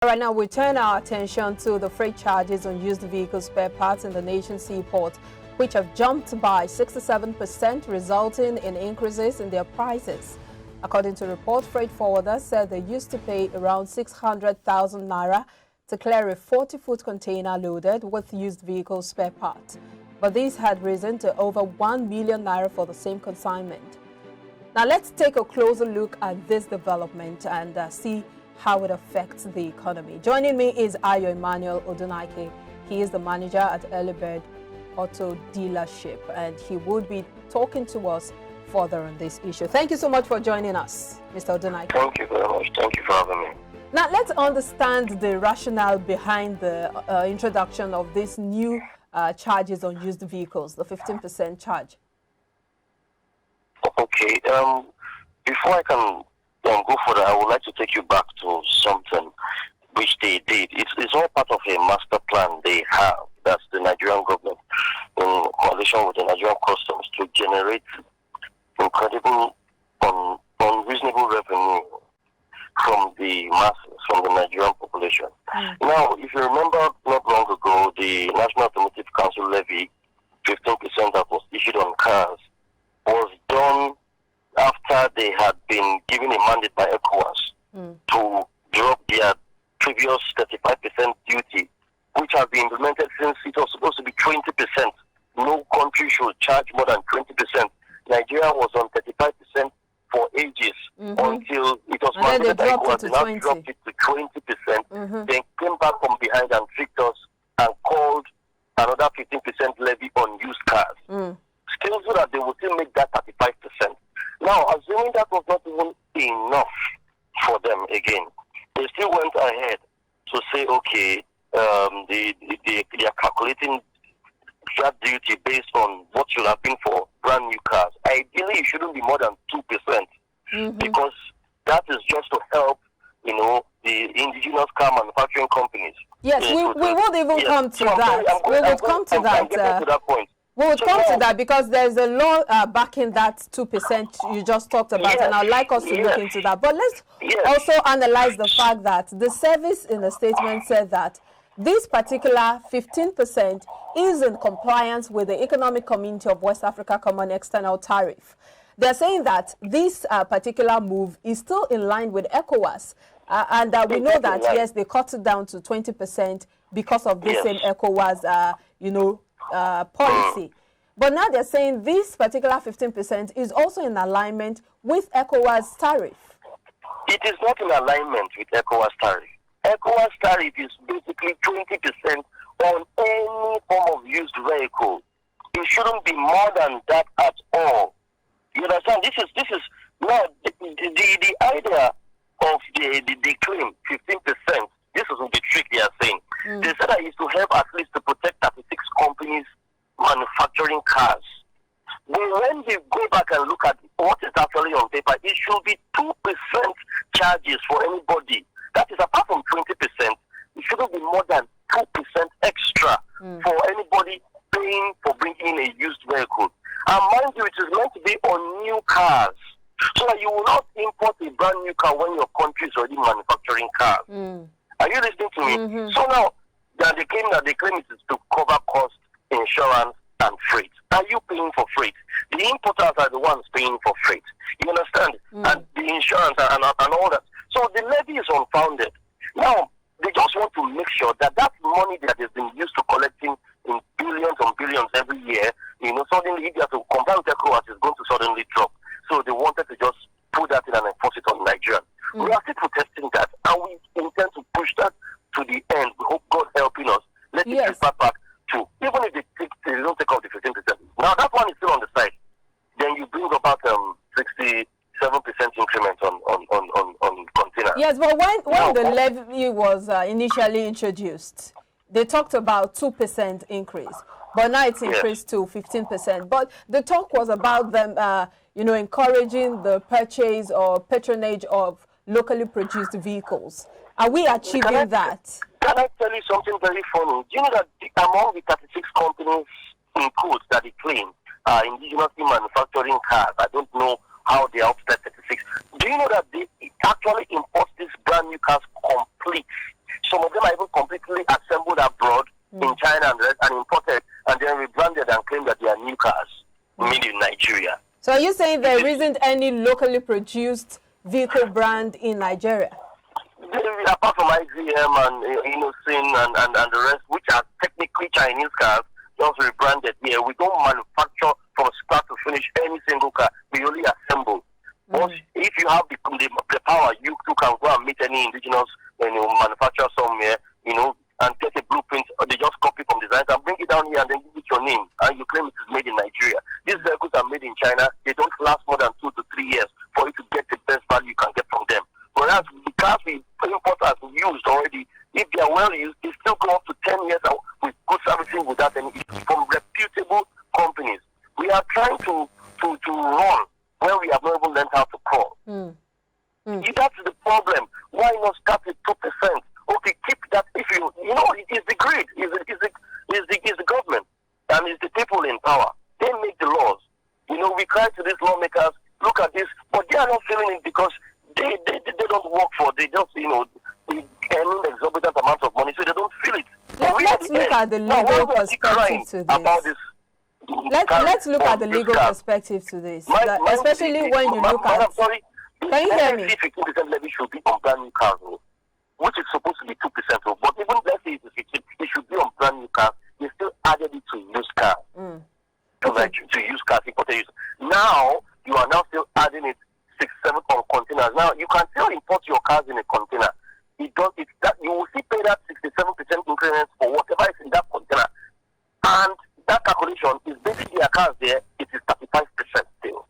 Right now, we turn our attention to the freight charges on used vehicle spare parts in the nation's seaports, which have jumped by 67%, resulting in increases in their prices. According to report, freight forwarders said they used to pay around 600,000 naira to clear a 40-foot container loaded with used vehicle spare parts. But these had risen to over 1 million naira for the same consignment. Now, let's take a closer look at this development and see how it affects the economy. Joining me is Ayo Emmanuel Odunaike. He is the manager at Levy Auto Dealership, and he would be talking to us further on this issue. Thank you so much for joining us, Mr. Odunaike. Thank you very much. Thank you for having me. Now, let's understand the rationale behind the introduction of these new charges on used vehicles, the 15% charge. Okay. Before I can go further, I would like to take you back to something which they did. It's all part of a master plan they have. That's the Nigerian government in coalition with the Nigerian customs to generate incredible, unreasonable revenue from the masses, from the Nigerian population. Now, if you remember not long ago, the National Automotive Council levy, 15% that was issued on cars, was done after they had been given a mandate by ECOWAS to drop their previous 35% duty, which has been implemented since it was supposed to be 20%. No country should charge more than 20%. Nigeria was on 35% for ages until it was mandated by ECOWAS. They now dropped it to 20%, then came back from behind and tricked us and called another 15% levy on used cars. Still so that they will still make that 35%. Now, assuming that was not even enough for them again, they still went ahead to say, okay, they are calculating that duty based on what should have been for brand new cars. Ideally, it shouldn't be more than 2%, because that is just to help, the indigenous car manufacturing companies. Yes, we would even come to that. We would come to that. To that point. We would come to that because there's a law backing that 2% you just talked about, and I'd like us to look into that. But let's also analyze the fact that the service in the statement said that this particular 15% is in compliance with the Economic Community of West Africa Common External Tariff. They're saying that this particular move is still in line with ECOWAS, and we know that, yes, they cut it down to 20% because of this same ECOWAS, policy. But now they're saying this particular 15% is also in alignment with ECOWAS tariff. It is not in alignment with ECOWAS tariff. ECOWAS tariff is basically 20% on any form of used vehicle. It shouldn't be more than that at all. You understand? This is now the idea of the claim 15%. This is the trick they are saying. They said that it's to help at least to protect 36 companies manufacturing cars. But when they go back and look at what is actually on paper, it should be 2% charges for anybody. That is apart from 20%. It shouldn't be more than 2% extra for anybody paying for bringing in a used vehicle. And mind you, it is meant to be on new cars. So that you will not import a brand new car when your country is already manufacturing cars. Are you listening to me? So now, they claim it is to cover cost, insurance, and freight. Are you paying for freight? The importers are the ones paying for freight. You understand? And the insurance and all that. So the levy is unfounded. Now, they just want to make sure that that money that has been used to collecting in billions and billions every year, suddenly if you have to compare with ECOWAS, is going to suddenly drop. So they wanted to just put that in and enforce it on Nigeria. We are still protesting that, and we intend to push that to the end. We hope God helping us. Let it get back to, even if they don't take off the 15%. Now that one is still on the side. Then you bring about 67% increment on containers. Yes, but when the levy was initially introduced, they talked about 2% increase, but now it's increased to 15%. But the talk was about them, encouraging the purchase or patronage of locally produced vehicles. Are we achieving that? Can I tell you something very funny? Do you know that among the 36 companies in quotes that they claim are indigenously manufacturing cars, I don't know how they are up to 36. Do you know that they actually import these brand new cars complete Some of them are even completely assembled abroad in China and imported and then rebranded and claimed that they are new cars made in Nigeria. So are you saying there isn't any locally produced vehicle brand in Nigeria? Apart from IZM and Innocent and the rest, which are technically Chinese cars, just rebranded here. We don't manufacture from start to finish any single car. We only assemble. But if you have the power, you too can go and meet any indigenous manufacturer somewhere, and get a blueprint, or they just copy from designs and bring it down here and then give it your name, and you claim it is made in Nigeria. These vehicles are made in China. They don't last more than 2 to 3 years for you to get the best value you can get from them. Whereas the cars we import as used already, if they are well used, they still go up to 10 years with good servicing without any issues from reputable companies. We are trying to run when we have not even learned how to crawl. That's the problem. Why not start with 2%? Okay, keep that. If it is the grid, is the government, and it's the people in power. They make the laws. We cry to these lawmakers, look at this, but they are not feeling it because they don't work for. They just they earn exorbitant amounts of money, so they don't feel it. Let's look at the legal perspective to this. About this. Let's look at the legal perspective to this, especially when you look at. Can you hear me? 15% levy should be on brand new cars, which is supposed to be 2%. But even let's say it is 15%, it should be on brand new cars. They still added it to used cars. To used cars, imported used. Now you are now still adding it 6-7 on containers. Now you can still import your cars in a container. You will still pay that 67% increment for whatever is in that container, and that calculation is basically your cars there. It is 35% still.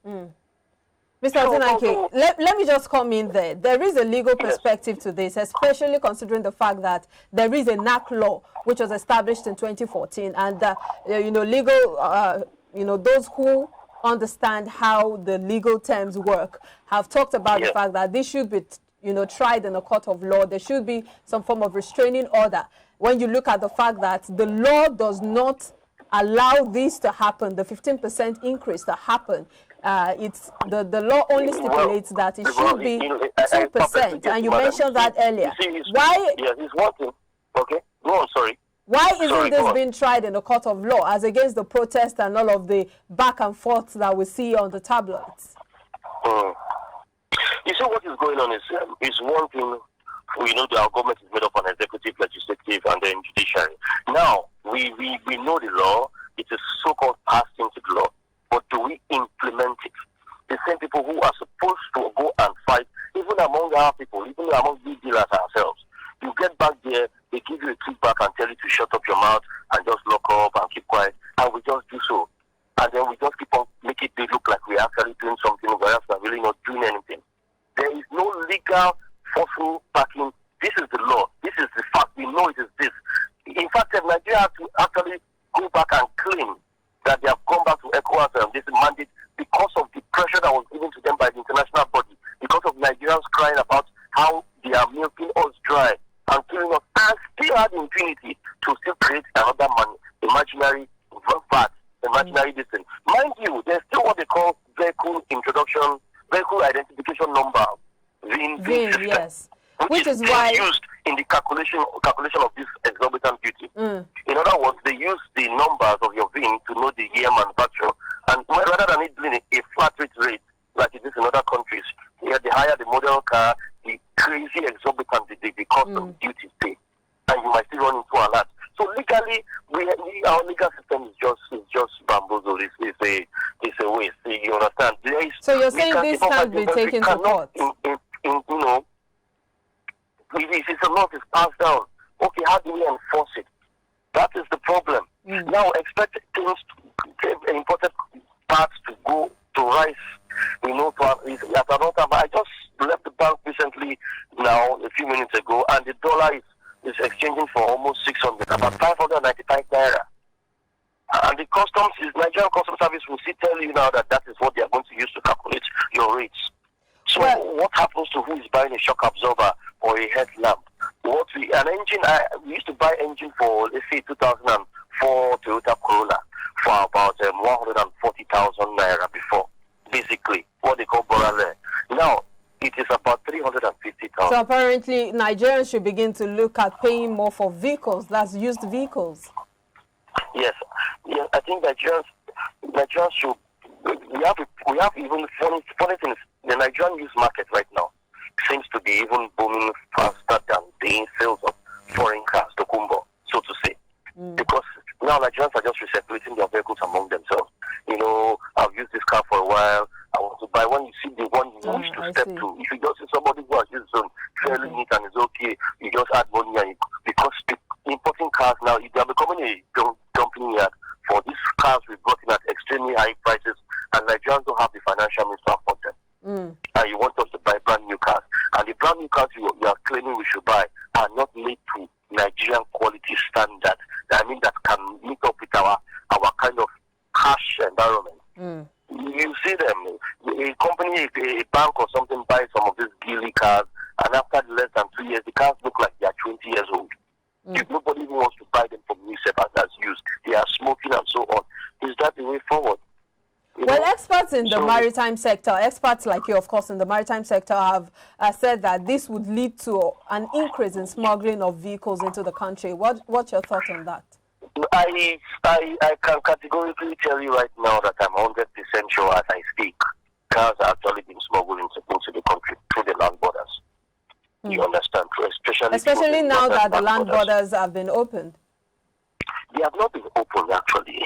Mr. Otinake, let me just come in there. There is a legal perspective to this, especially considering the fact that there is a NAC law which was established in 2014, and legal, those who understand how the legal terms work have talked about the fact that this should be, tried in a court of law. There should be some form of restraining order. When you look at the fact that the law does not allow this to happen, the 15% increase to happen. It's the law only stipulates that it should be 2%, and you mentioned that earlier. Why? Yes, it's one thing. Okay, go on. Sorry. Why isn't this being tried in a court of law, as against the protest and all of the back and forth that we see on the tabloids? You see, what is going on is one thing. Our government is made up of an executive, legislative, and then judiciary. Now, we know the law. It is so-called passed into the law. But do we implement it? The same people who are supposed to go and fight, even among our people, even among big dealers ourselves, you get back there, they give you a kickback and tell you to shut up your mouth and just lock up and keep quiet, and we just do so. And then we just keep on making it look like we're actually doing something, whereas we're really not doing anything. There is no legal forceful backing. This is the law. This is the fact. We know it is this. In fact, Nigeria has to actually go back and claim that they have gone back to ECOWAS and this mandate because of the pressure that was given to them by the international body, because of Nigerians crying about how they are milking us dry and killing us, and still had impunity to still create another imaginary VAT, imaginary distance. Mind you, there's still what they call vehicle identification number, VIN system, yes. which is why used in the calculation of this exorbitant duty. In other words, they use the numbers of your VIN to know the year manufacture, and rather than it being a flat rate like it is in other countries, the higher the model car, the crazy exorbitant the cost of duty pay, and you might still run into a lot. So legally, our legal system is just bamboozled. It's a waste. You understand? So you're saying this can't be taken to court? If it's a law, it's passed down. Okay, how do we enforce it? That is the problem. Now, expect things, imported parts to go to rise. I just left the bank recently, now a few minutes ago, and the dollar is exchanging for almost 600, about 595 naira. And the Nigerian Customs Service will still tell you now that is what they are going to use to calculate your rates. So what happens to who is buying a shock absorber or a headlamp? We used to buy engine for, let's say, 2004 Toyota Corolla for about 140,000 naira before. Basically, what they call borale. Now, it is about 350,000. So apparently, Nigerians should begin to look at paying more for vehicles, that's used vehicles. Yes, yes. I think Nigerians should. We have even funny things. The Nigerian used market right now seems to be even booming faster than the sales of foreign cars, the Kumbo, so to say. Because now Nigerians are just recirculating their vehicles among themselves. You know, I've used this car for a while. I want to buy one. You see the one you wish to step to. If you just see somebody who has used some fairly neat and it's okay, you just add money and because importing cars now, they are becoming a dumping yard for these cars we brought in at extremely high prices, and Nigerians don't have the financial means to afford them. And you want us to buy brand new cars, and the brand new cars you are claiming we should buy are not made to Nigerian quality standard. I mean, that can meet up with our kind of harsh environment. You see them, a company, a bank or something buys some of these gilly cars, and after less than 2 years, the cars look like they are 20 years old. If nobody even wants to buy them from new as used, they are smoking and so on. Is that the way forward? Well, experts in the maritime sector, experts like you, of course, in the maritime sector have said that this would lead to an increase in smuggling of vehicles into the country. What's your thought on that? I can categorically tell you right now that I'm 100% sure as I speak, cars are actually being smuggled into the country through the land borders. You understand? Especially now that the land borders have been opened. They have not been opened, actually.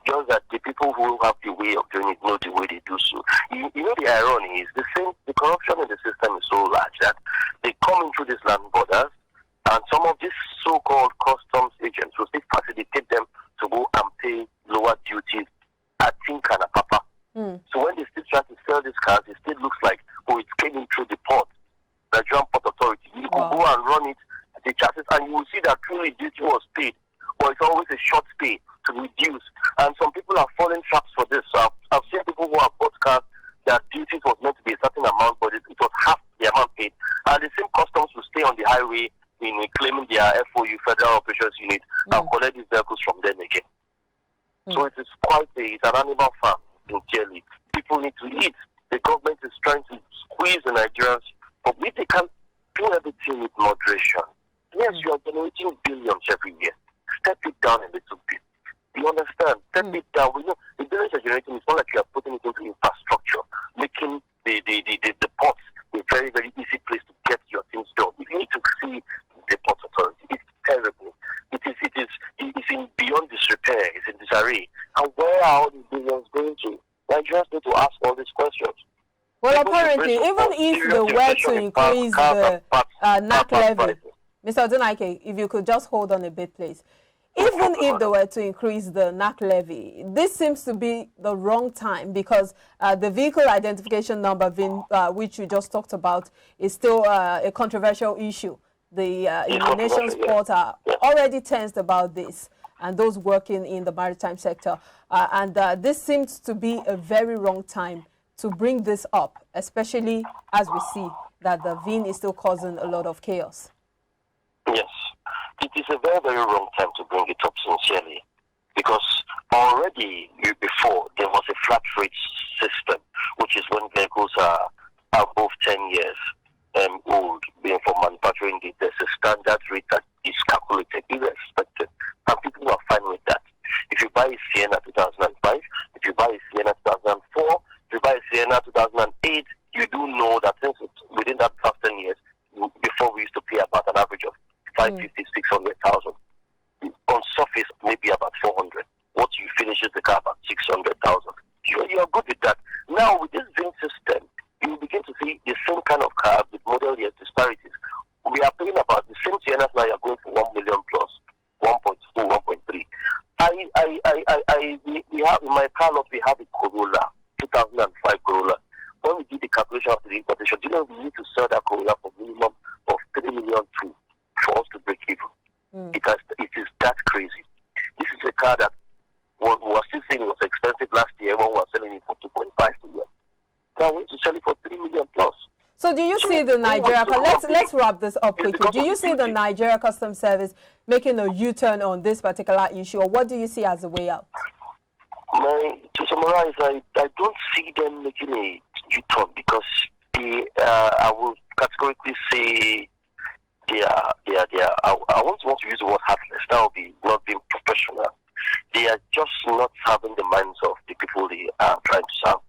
Just that the people who have the way of doing it know the way they do so. You know, the irony is the corruption in the system is so large that they come in through these land borders, and some of these so-called customs agents will still facilitate them to go and pay lower duties at Tinka and Papa. So when they still try to sell these cars, it still looks like, oh, it came in through the port, Nigerian Port Authority. You could go and run it at the charges, and you will see that truly duty was paid. But it's always a short pay to reduce. And some people are falling traps for this. So I've seen people who have bought cars, their duties was meant to be a certain amount, but it was half the amount paid. And the same customs will stay on the highway in claiming their FOU, Federal Operations Unit, and collect these vehicles from them again. So it is it's an animal farm, sincerely. People need to eat. The government is trying to squeeze the Nigerians, but if they can do everything with moderation, yes, you are generating billions every year. Step it down a little bit. You understand? Step it down. We know the billions you're generating, it's not like you are putting it into infrastructure, making the ports a very, very easy place to get your things done. If you need to see the port authority, it's terrible. It is in beyond disrepair. It's in disarray. And where are all these billions going to? Nigerians need to ask all these questions. Well, apparently, even if they were to increase the NAC levy, Mr. Odunaike, if you could just hold on a bit, please. Even if they were to increase the NAC levy, this seems to be the wrong time because the vehicle identification number, VIN, which you just talked about, is still a controversial issue. The nation's port are already tensed about this, and those working in the maritime sector. This seems to be a very wrong time to bring this up, especially as we see that the VIN is still causing a lot of chaos. Yes, it is a very, very wrong time to bring it up, sincerely, because already before there was a flat rate system, which is when vehicles are above 10 years old, being for manufacturing date, there's a standard rate that is calculated, irrespective, and people are fine with that. If you buy a Sienna 2005, if you buy a Sienna 2004, if you buy a Sienna 2008, you do know that since it's within that past 10 years, before we used to pay about an average of 550, 600,000. On surface, maybe about 400. Once you finishes the car about 600,000. You are good with that. Now, with this VIN system, you begin to see the same kind of car with model year disparities. We are paying about the same Siennas now. You are going for 1 million plus, 1.2, 1.3. We have in my car lot, we have a Corolla, 2005 Corolla. When we did the calculation of the importation, do you know we need to sell that Corolla for minimum of 3 million to for us to break even? It is that crazy. This is a car that we were still saying it was expensive last year when we were selling it for 2.5 million. Now we need to sell it for 3 million plus. So do you see the Nigeria, let's wrap this up quickly. Do you see the Nigeria Customs Service making a U-turn on this particular issue, or what do you see as a way out? To summarize, I don't see them making a U-turn because I will categorically say I won't want to use the word heartless. That would be not being professional. They are just not having the minds of the people they are trying to serve.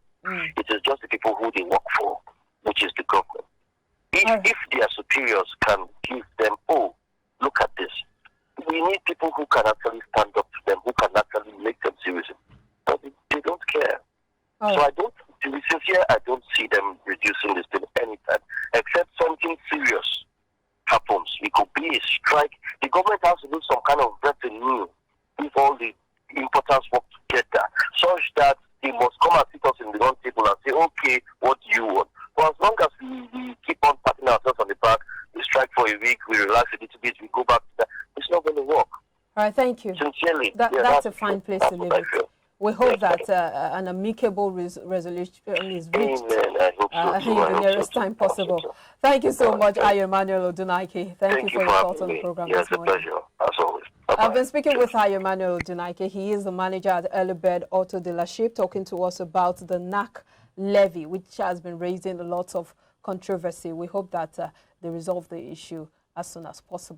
It is just the people who they work for, which is the government. If their superiors can give them, oh, look at this, we need people who can actually stand up to them, who can actually make them serious. But they don't care. So to be sincere, I don't see them reducing this bill anytime, except something serious happens. It could be a strike. The government has to do some kind of revenue if all the importers work together, such that they must come and sit us in the round table and say, okay, what do you want? But as long as we keep on patting ourselves on the back, we strike for a week, we relax a little bit, we go back to that, it's not going to work. All right, thank you. Sincerely. That's a fine place to leave it. We hope that an amicable resolution is reached in the nearest time possible. Thank you so much, Ayo Emmanuel Odunaike. Thank you for your thoughts on the program this morning. Yes, a pleasure, as always. I've been speaking with Ayo Emmanuel Odunaike. He is the manager at Early Bird Auto Dealership, talking to us about the NAC levy, which has been raising a lot of controversy. We hope that they resolve the issue as soon as possible.